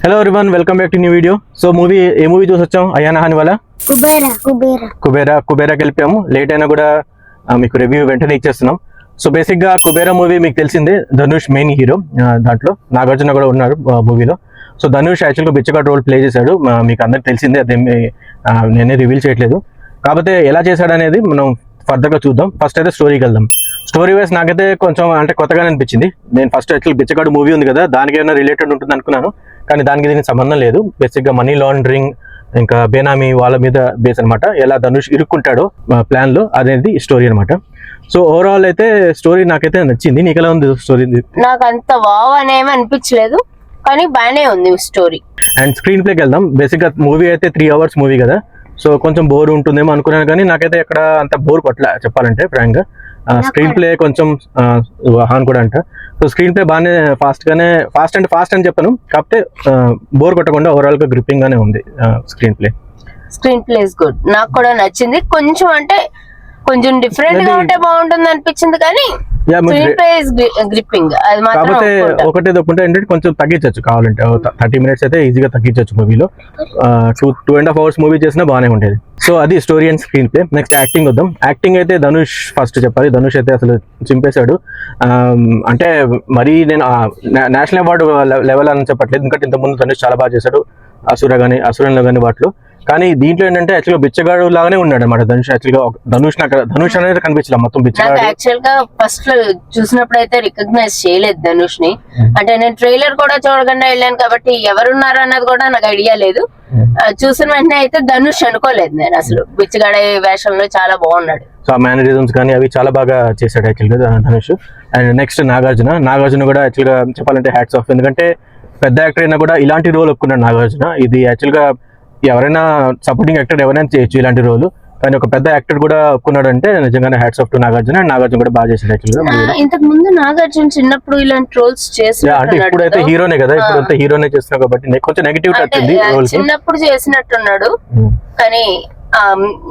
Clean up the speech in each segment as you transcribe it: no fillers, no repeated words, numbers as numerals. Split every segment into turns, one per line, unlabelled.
Hello everyone, welcome back to new video. So movie చూసి వచ్చాం అయానా హాని వాళ్ళ కుబేరాకి వెళ్ళిపోయాము. లేట్ అయినా కూడా మీకు రివ్యూ వెంటనే ఇచ్చేస్తున్నాం. సో బేసిక్గా కుబేరా మూవీ మీకు తెలిసిందే, ధనుష్ మెయిన్ హీరో. దాంట్లో నాగార్జున కూడా ఉన్నారు మూవీలో. సో ధనుష్ యాక్చువల్గా బిచ్చగాడు రోల్ ప్లే చేశాడు, మీకు అందరికి తెలిసిందే, అదే నేనే రివీల్ చేయట్లేదు. కాకపోతే ఎలా చేశాడు అనేది మనం ఫర్దర్గా చూద్దాం. ఫస్ట్ అయితే స్టోరీకి వెళ్దాం. స్టోరీ వైజ్ నాకైతే కొంచెం అంటే కొత్తగానే అనిపించింది. నేను ఫస్ట్ యాక్చువల్ బిచ్చగాడు మూవీ ఉంది కదా, దానికి ఏమైనా రిలేటెడ్ ఉంటుంది అనుకున్నాను, కానీ దానికి దీనికి సంబంధం లేదు. బేసిక్గా మనీ లాండరింగ్ ఇంకా బేనామీ వాళ్ళ మీద బేస్ అనమాట. ఎలా ధనుష్ ఇరుక్కుంటాడో ప్లాన్లో అనేది స్టోరీ అనమాట. సో ఓవరాల్ అయితే స్టోరీ నాకైతే నచ్చింది. నీకు ఎలా ఉంది స్టోరీ?
నాకు అంత వావ్ అనేమి అనిపించలేదు, కానీ బాగానే ఉంది స్టోరీ.
అండ్ స్క్రీన్ ప్లేకి వెళ్దాం. బేసిక్గా మూవీ అయితే 3 hours మూవీ కదా, సో కొంచెం బోర్ ఉంటుందేమో అనుకున్నాను, కానీ నాకైతే ఎక్కడ అంత బోర్ కొట్టలే చెప్పాలంటే ఫ్రాంక్గా. స్క్రీన్ ప్లే కొంచెం హాన్ కూడా అంట. సో స్క్రీన్ ప్లే బాగానే ఫాస్ట్ అని చెప్పను, కాకపోతే బోర్ కొట్టకుండా ఓవరాల్గా గ్రిప్పింగ్ గానే ఉంది స్క్రీన్ ప్లే
ఇస్ గుడ్. నాకు కూడా నచ్చింది. కొంచెం అంటే కొంచెం డిఫరెంట్ గా ఉంటే బాగుంటుంది అనిపించింది, కానీ గ్రిప్పింగ్ అది మాత్రం.
కాకపోతే ఒకటే తప్పుంటే ఏంటంటే కొంచెం తగ్గించవచ్చు కావాలంటే. 30 minutes అయితే ఈజీగా తగ్గించవచ్చు మూవీలో. 2.5 hours మూవీ చేసినా బాగానే ఉండేది. సో అది story and screen play. Next acting వద్దాం. యాక్టింగ్ అయితే ధనుష్ ఫస్ట్ చెప్పాలి. ధనుష్ అయితే అసలు చింపేశాడు. అంటే మరీ నేను నేషనల్ అవార్డు లెవెల్ అని చెప్పట్లేదు, ఎందుకంటే ఇంతకుముందు ధనుష్ చాలా బాగా చేశాడు అసురంలో కానీ వాటిలో. కానీ దీంట్లో ఏంటంటే యాక్చువల్గా బిచ్చగాడు లాగానే ఉన్నాడు అనమాట ధనుష్. యాక్చువల్గా ధనుష్ అనేది కనిపించలేదు, మొత్తం బిచ్చగాడు.
యాక్చువల్ గా ఫస్ట్ చూసినప్పుడు అయితే రికగ్నైజ్ చేయలేదు ధనుష్ ని. అంటే నేను ట్రైలర్ కూడా చూడకుండా వెళ్ళాను కాబట్టి ఎవరున్నారు అన్నది కూడా నాకు ఐడియా లేదు. చూసిన వెంటనే అయితే ధనుష్ అనుకోలేదు నేను అసలు. బిచ్చగాడే వేషంలో చాలా బాగున్నాడు.
సో ఆ మేనరిజమ్స్ కానీ అవి చాలా బాగా చేశాడు యాక్చువల్గా ధనుష్. అండ్ నెక్స్ట్ నాగార్జున కూడా యాక్చువల్గా చెప్పాలంటే హ్యాట్స్ ఆఫ్. ఎందుకంటే పెద్ద యాక్టర్ అయినా కూడా ఇలాంటి రోల్ ఒప్పుకున్నాడు నాగార్జున. ఇది యాక్చువల్గా ఎవరైనా సపోర్టింగ్ యాక్టర్ ఎవరైనా చేయొచ్చు ఇలాంటి రోల్, కానీ ఒక పెద్ద యాక్టర్ కూడా ఒప్పుకున్నాడు అంటే నిజంగానే hats off to Nagarjuna. Nagarjuna కూడా బాగా చేశాడు యాక్చువల్గా.
ఇంతకు ముందు నాగార్జున చిన్నప్పుడు ఇలాంటి రోల్స్ చేసి,
అంటే ఇప్పుడైతే హీరోనే కదా, ఇప్పుడైతే హీరోనే చేస్తున్నావు కాబట్టి కొంచెం నెగిటివ్ టచ్ ఉంది రోల్.
చిన్నప్పుడు చేసినట్టున్నాడు, కానీ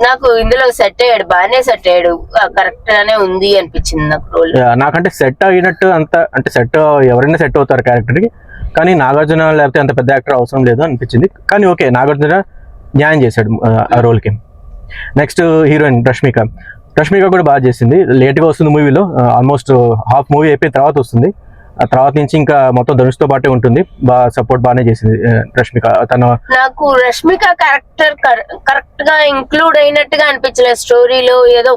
నాకు ఇందులో సెట్ అయ్యాడు, బాగానే సెట్ అయ్యాడు. కరెక్ట్ గానే ఉంది అనిపించింది నాకు రోల్.
నాకంటే సెట్ అయినట్టు అంత అంటే సెట్ ఎవరైనా సెట్ అవుతారు క్యారెక్టర్ కి, కానీ నాగార్జున లేకపోతే అంత పెద్ద యాక్టర్ అవసరం లేదు అనిపించింది. కానీ ఓకే, నాగార్జున న్యాయం చేశాడు ఆ రోల్ కి. నెక్స్ట్ హీరోయిన్ రష్మిక కూడా బాగా చేసింది. లేట్గా వస్తుంది మూవీలో, ఆల్మోస్ట్ హాఫ్ మూవీ అయిపోయిన తర్వాత వస్తుంది. ఆ తర్వాత నుంచి ఇంకా మొత్తం ధనుష్తో పాటే ఉంటుంది. బాగా సపోర్ట్ బాగానే చేసింది రష్మిక.
నాకు రష్మిక క్యారెక్టర్ కరెక్ట్ గా ఇంక్లూడ్ అయినట్టుగా అనిపించలేదు స్టోరీలో. ఏదో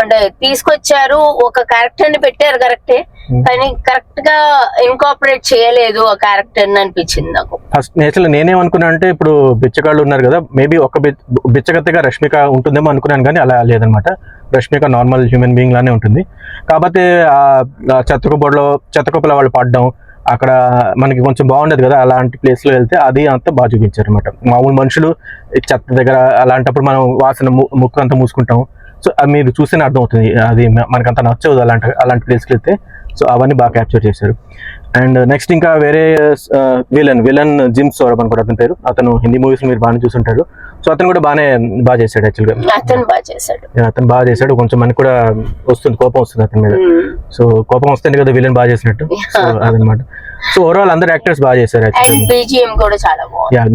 అంటే తీసుకొచ్చారు, ఒక క్యారెక్టర్ ని పెట్టారు కరెక్టే, కానీ కరెక్ట్ గా ఇన్కాపరేట్ చేయలేదు ఆ క్యారెక్టర్ ని అనిపించింది నాకు.
ఫస్ట్ నేనేమనుకున్నా అంటే, ఇప్పుడు బిచ్చగాళ్ళు ఉన్నారు కదా, మేబీ ఒక బిచ్చగత్తెగా రష్మిక ఉంటుందేమో అనుకున్నాను, కానీ అలా లేదనమాట. రష్మిక నార్మల్ హ్యూమన్ బీయింగ్ లానే ఉంటుంది. కాకపోతే ఆ చెత్తకుప్పల వాళ్ళు పడడం అక్కడ మనకి కొంచెం బాగుండేది కదా, అలాంటి ప్లేస్లో వెళ్తే అది అంతా బాగా చూపించారు అనమాట. మామూలు మనుషులు చెత్త దగ్గర అలాంటప్పుడు మనం వాసన ముక్కు అంతా మూసుకుంటాం. సో మీరు చూస్తేనే అర్థమవుతుంది, అది మనకంత నచ్చదు అలాంటి ప్లేస్కి వెళ్తే. సో అవన్నీ బాగా క్యాప్చర్ చేశారు. అండ్ నెక్స్ట్ ఇంకా వేరే విలన్ జిమ్ సౌరభ్ అనుకుంటే అతని పేరు. అతను హిందీ మూవీస్ మీరు బాగా చూస్తుంటారు. సో అతను కూడా బాగా చేశాడు యాక్చువల్గా. అతను బాగా చేశాడు. కొంచెం మనకి కూడా వస్తుంది, కోపం వస్తుంది అతని మీద. సో కోపం వస్తుంది కదా విలన్ బాగా చేసినట్టు. సో అదనమాట. సో ఓవరాల్ అందరు యాక్టర్స్ బాగా చేశారు.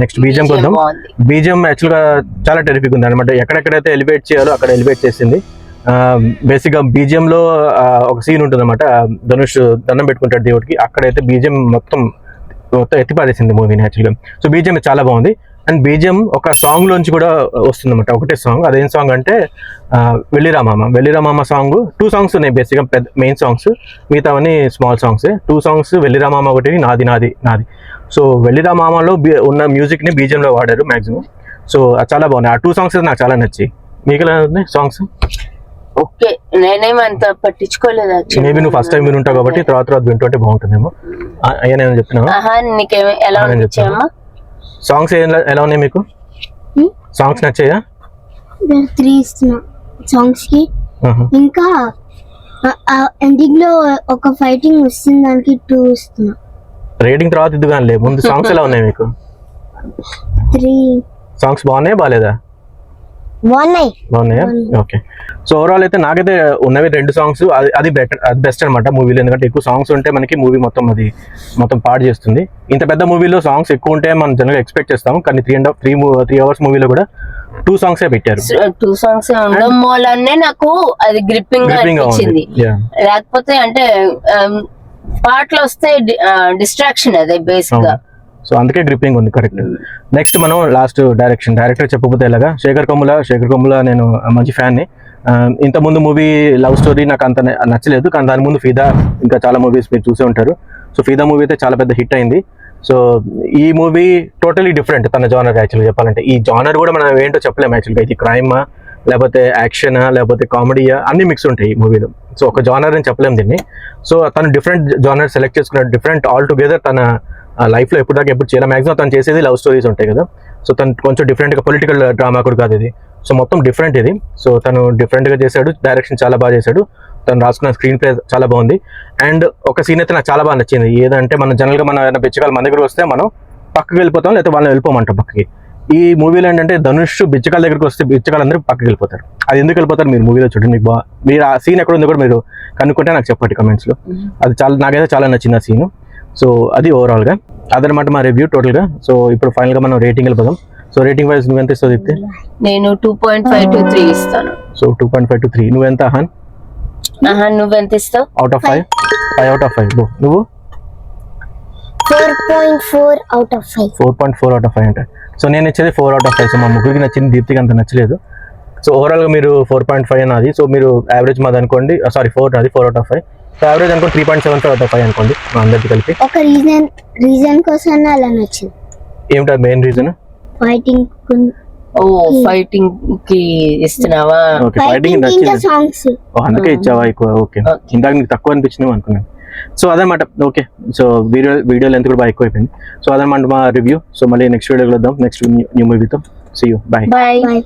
Next BGM కొద్దాం. బీజిఎం యాక్చువల్గా చాలా టెరిఫిక్ ఉంది అనమాట. ఎక్కడెక్కడైతే ఎలివేట్ చేయాలో అక్కడ ఎలివేట్ చేసింది. బేసిక్గా బీజిఎం లో ఒక సీన్ ఉంటుంది అనమాట. ధనుష్ దండం పెట్టుకుంటాడు దేవుడికి, అక్కడైతే బీజిఎం మొత్తం ఎత్తిపారేసింది మూవీని యాక్చువల్గా. సో బీజిఎం చాలా బాగుంది. అండ్ బీజిఎం ఒక సాంగ్ లోంచి కూడా వస్తుంది అనమాట, ఒకటే సాంగ్. అదేం సాంగ్ అంటే వెళ్ళిరామామ సాంగ్. 2 songs ఉన్నాయి బేసిక్గా, పెద్ద మెయిన్ సాంగ్స్, మిగతావన్నీ స్మాల్ సాంగ్స్. 2 songs, వెళ్ళిరామామ ఒకటి, నాది. సో వెళ్ళిరామామలో ఉన్న మ్యూజిక్ ని బీజిఎం లో వాడారు మాక్సిమం. సో చాలా బాగున్నాయి ఆ 2 songs. నాకు చాలా నచ్చాయి. మీకు ఎలా ఉన్నాయి సాంగ్స్?
ఓకే, నేనేమంత పట్టించుకోలేదు.
మేబీ నువ్వు ఫస్ట్ టైం వినుంటావు కాబట్టి తర్వాత వింటుంటే బాగుంటుందేమో. అయ్యా చెప్తున్నావా? సాంగ్స్ ఎలా ఉన్నాయి మీకు? సాంగ్స్ నచ్చాయా?
3 సాంగ్స్ కి. ఇంకా ఎండింగ్ లో ఒక ఫైటింగ్ వస్తుంది, దానికి 2 ఇస్తున్నా.
రేటింగ్ తర్వాత ఇద్దుగానే, ముందు సాంగ్స్ ఎలా ఉన్నాయి మీకు?
3
సాంగ్స్ బాగున్నాయా బాగాలేదా?
బాగున్నాయి.
బాగున్నాయా? ఓకే. సో ఓవరాల్ అయితే నాకైతే ఉన్నవి 2 సాంగ్స్, అది బెటర్, అది బెస్ట్ అనమాట మూవీలో. ఎందుకంటే ఎక్కువ సాంగ్స్ ఉంటే మనకి మూవీ మొత్తం పాడు చేస్తుంది. ఇంత పెద్ద మూవీలో సాంగ్స్ ఎక్కువ ఉంటే మనం జనరల్గా ఎక్స్పెక్ట్ చేస్తాం, కానీ 3 అవర్స్ మూవీలో కూడా 2 సాంగ్సే పెట్టారు.
2 సాంగ్స్ ఉండడం వల్లనే నాకు అది గ్రిప్పింగ్ గా అనిపించింది. లేకపోతే అంటే పాటలు వస్తే డిస్ట్రాక్షన్ అదే బేసిక్ గా.
సో అందుకే గ్రిప్పింగ్ ఉంది. కరెక్ట్. నెక్స్ట్ మనం లాస్ట్ డైరెక్టర్ చెప్పకపోతే ఎలాగా, శేఖర్ కమ్ముల నేను మంచి ఫ్యాన్ని. ఇంతకుముందు మూవీ లవ్ స్టోరీ నాకు అంత నచ్చలేదు, కానీ దాని ముందు ఫిదా, ఇంకా చాలా మూవీస్ మీరు చూసే ఉంటారు. సో ఫిదా మూవీ అయితే చాలా పెద్ద హిట్ అయింది. సో ఈ మూవీ టోటలీ డిఫరెంట్ తన జానర్. యాక్చువల్గా చెప్పాలంటే ఈ జానర్ కూడా మనం ఏంటో చెప్పలేము. యాక్చువల్గా ఇది క్రైమా, లేకపోతే యాక్షనా, లేకపోతే కామెడీయా, అన్ని మిక్స్ ఉంటాయి ఈ మూవీలో. సో ఒక జానర్ అని చెప్పలేము దీన్ని. సో తను డిఫరెంట్ జానర్ సెలెక్ట్ చేసుకున్నాడు, డిఫరెంట్ ఆల్ టుగెదర్. తన లైఫ్లో ఎప్పుడు చేయాలి, మ్యాక్సిమం తను చేసేది లవ్ స్టోరీస్ ఉంటాయి కదా. సో తను కొంచెం డిఫరెంట్గా, పొలిటికల్ డ్రామా కూడా కాదు ఇది. సో మొత్తం డిఫరెంట్ ఇది. సో తను డిఫరెంట్గా చేశాడు, డైరెక్షన్ చాలా బాగా చేశాడు, తను రాసుకున్న స్క్రీన్ ప్లే చాలా బాగుంది. అండ్ ఒక సీన్ అయితే నాకు చాలా బాగా నచ్చింది. ఏదంటే మన జనరల్గా మనం ఏదైనా బిచ్చగాళ్ళు మన దగ్గర వస్తే మనం పక్కకి వెళ్ళిపోతాం, లేకపోతే వాళ్ళని వెళ్ళిపోమంటాం పక్కకి. ఈ మూవీలో ఏంటంటే ధనుష్ బిచ్చగాళ్ళ దగ్గరికి వస్తే బిచ్చగాళ్ళందరూ పక్కకి వెళ్ళిపోతారు. అది ఎందుకు వెళ్ళిపోతారు మీరు మూవీలో చూడండి. మీకు మీరు ఆ సీన్ ఎక్కడ ఉందో కూడా మీరు కనుక్కుంటే నాకు చెప్పండి కమెంట్స్లో. అది నాకైతే చాలా నచ్చింది ఆ సీను. సో అది ఓవరాల్గా అదనమాట మా రివ్యూ టోటల్గా. సో ఇప్పుడు ఫైనల్గా మనం రేటింగ్ వెళ్ళిపోదాం. సో రేటింగ్ వైజ్ నువ్వు ఎంత ఇస్తావు చెప్తే?
నేను 2.5 to 3 ఇస్తాను.
So 2.5 to 3. నువ్వెంత అహాన్?
నువ్వెంత ఇస్తావు?
Out of 5. 5 out of 5. నువ్వు
4.4 out of 5.
4.4 out of 5 అంటే. సో నేను ఇచ్చేది 4 out of 5. సో మా ముగ్గురికి నచ్చింది, దీప్తికి అంత నచ్చలేదు. సో ఓవరాల్గా మీరు 4.5 అన్నది. సో మీరు యావరేజ్ మాది అనుకోండి, సారీ 4 అది 4 out of 5. సో యావరేజ్ అనుకోండి 3.75 out of 5 అనుకోండి మా అందరికి కలిపి.
ఒక రీజన్ కోసం అలా నచ్చింది.
ఏమిటా మెయిన్ రీజన్?
ఫైటింగ్.
ఫైటింగ్ కి ఇస్తున్నావా?
ఫైటింగ్ నచ్చింది,
సాంగ్స్
అందుకే ఇచ్చావా ఎక్కువ? ఓకే. ఇందాక నీకు తక్కువ అనిపించినావు అనుకున్నాను. సో అదనమాట. ఓకే. సో వీడియో లెంత్ కూడా బాగా ఎక్కువ అయిపోయింది. సో అదనమాట మా రివ్యూ. సో మళ్ళీ నెక్స్ట్ వీడియోలో వద్దాం, నెక్స్ట్ న్యూ మూవీతో. See you. బాయ్.
బాయ్.